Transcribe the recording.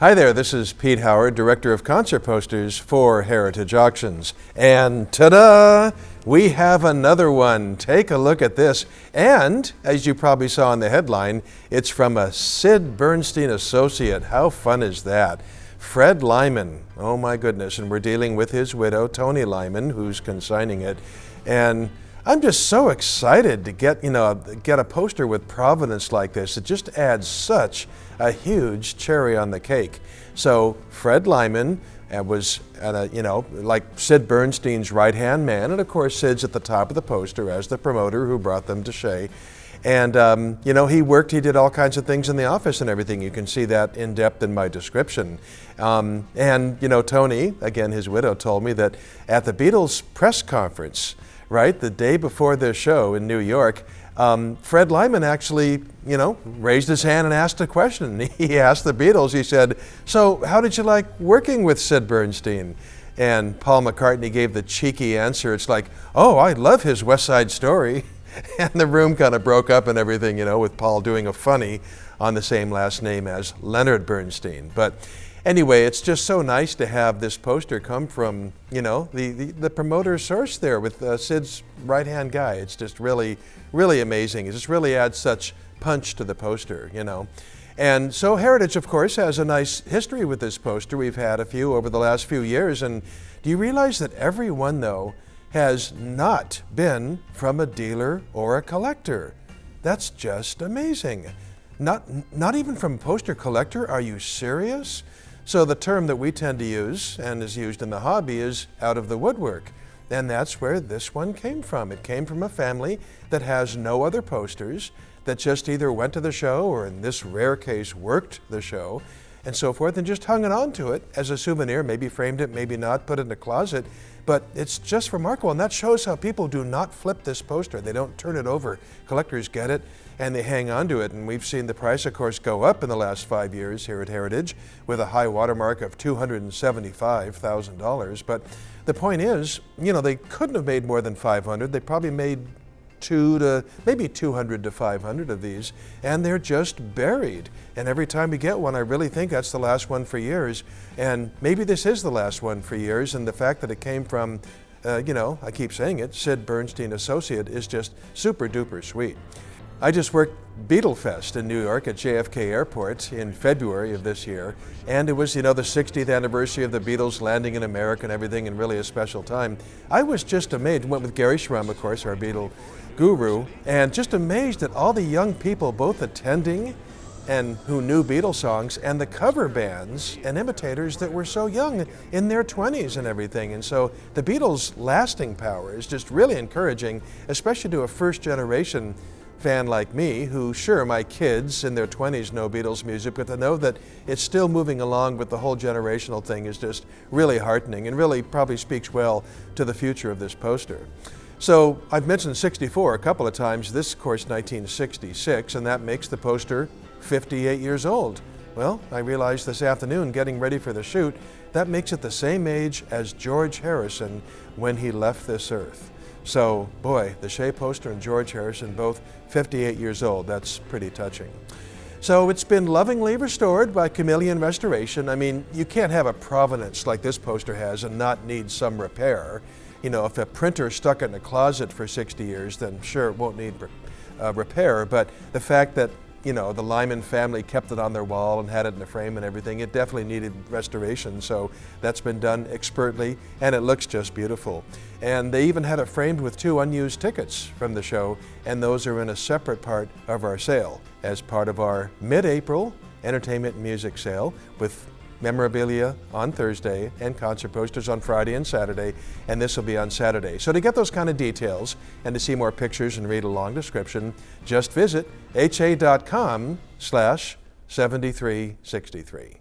Hi there, this is Pete Howard, Director of Concert Posters for Heritage Auctions. And ta-da! We have another one. Take a look at this. And, as you probably saw in the headline, it's from a Sid Bernstein associate. How fun is that? Fred Lyman. Oh my goodness. And we're dealing with his widow, Toni Lyman, who's consigning it. And I'm just so excited to get a poster with provenance like this. It just adds such a huge cherry on the cake. So Fred Lyman was, like Sid Bernstein's right-hand man, and of course Sid's at the top of the poster as the promoter who brought them to Shea. And he did all kinds of things in the office and everything. You can see that in depth in my description. Toni, again his widow, told me that at the Beatles press conference, right, the day before their show in New York, Fred Lyman actually, raised his hand and asked a question. He asked the Beatles, he said, "So how did you like working with Sid Bernstein?" And Paul McCartney gave the cheeky answer. It's like, "Oh, I love his West Side Story." And the room kind of broke up and everything, with Paul doing a funny on the same last name as Leonard Bernstein. But anyway, it's just so nice to have this poster come from, the promoter's source there with Sid's right-hand guy. It's just really, really amazing. It just really adds such punch to the poster, And so Heritage, of course, has a nice history with this poster. We've had a few over the last few years. And do you realize that every one, though, has not been from a dealer or a collector? That's just amazing. Not even from poster collector? Are you serious? So the term that we tend to use and is used in the hobby is out of the woodwork. And that's where this one came from. It came from a family that has no other posters, that just either went to the show or in this rare case worked the show and so forth, and just hung it on to it as a souvenir, maybe framed it, maybe not, put it in a closet. But it's just remarkable, and that shows how people do not flip this poster. They don't turn it over. Collectors get it, and they hang on to it. And we've seen the price, of course, go up in the last 5 years here at Heritage with a high watermark of $275,000. But the point is, they couldn't have made more than 500. They probably made 200 to 500 of these, and they're just buried. And every time we get one, I really think that's the last one for years. And maybe this is the last one for years, and the fact that it came from, I keep saying it, Sid Bernstein associate is just super duper sweet. I just worked Beatle Fest in New York at JFK Airport in February of this year, and it was, the 60th anniversary of the Beatles landing in America and everything, and really a special time. I was just amazed. Went with Gary Schrum, of course, our Beatle guru, and just amazed at all the young people both attending and who knew Beatles songs, and the cover bands and imitators that were so young in their 20s and everything. And so the Beatles' lasting power is just really encouraging, especially to a first generation fan like me, who, sure, my kids in their 20s know Beatles music, but to know that it's still moving along with the whole generational thing is just really heartening, and really probably speaks well to the future of this poster. So I've mentioned 64 a couple of times. This, of course, 1966, and that makes the poster 58 years old. Well, I realized this afternoon, getting ready for the shoot, that makes it the same age as George Harrison when he left this earth. So, boy, the Shea poster and George Harrison, both 58 years old. That's pretty touching. So it's been lovingly restored by Chameleon Restoration. I mean, you can't have a provenance like this poster has and not need some repair. If a printer stuck it in a closet for 60 years, then sure, it won't need repair. But the fact that, the Lyman family kept it on their wall and had it in a frame and everything, it definitely needed restoration. So that's been done expertly, and it looks just beautiful. And they even had it framed with 2 unused tickets from the show, and those are in a separate part of our sale as part of our mid-April entertainment and music sale, with memorabilia on Thursday and concert posters on Friday and Saturday, and this will be on Saturday. So to get those kind of details and to see more pictures and read a long description, just visit ha.com/7363.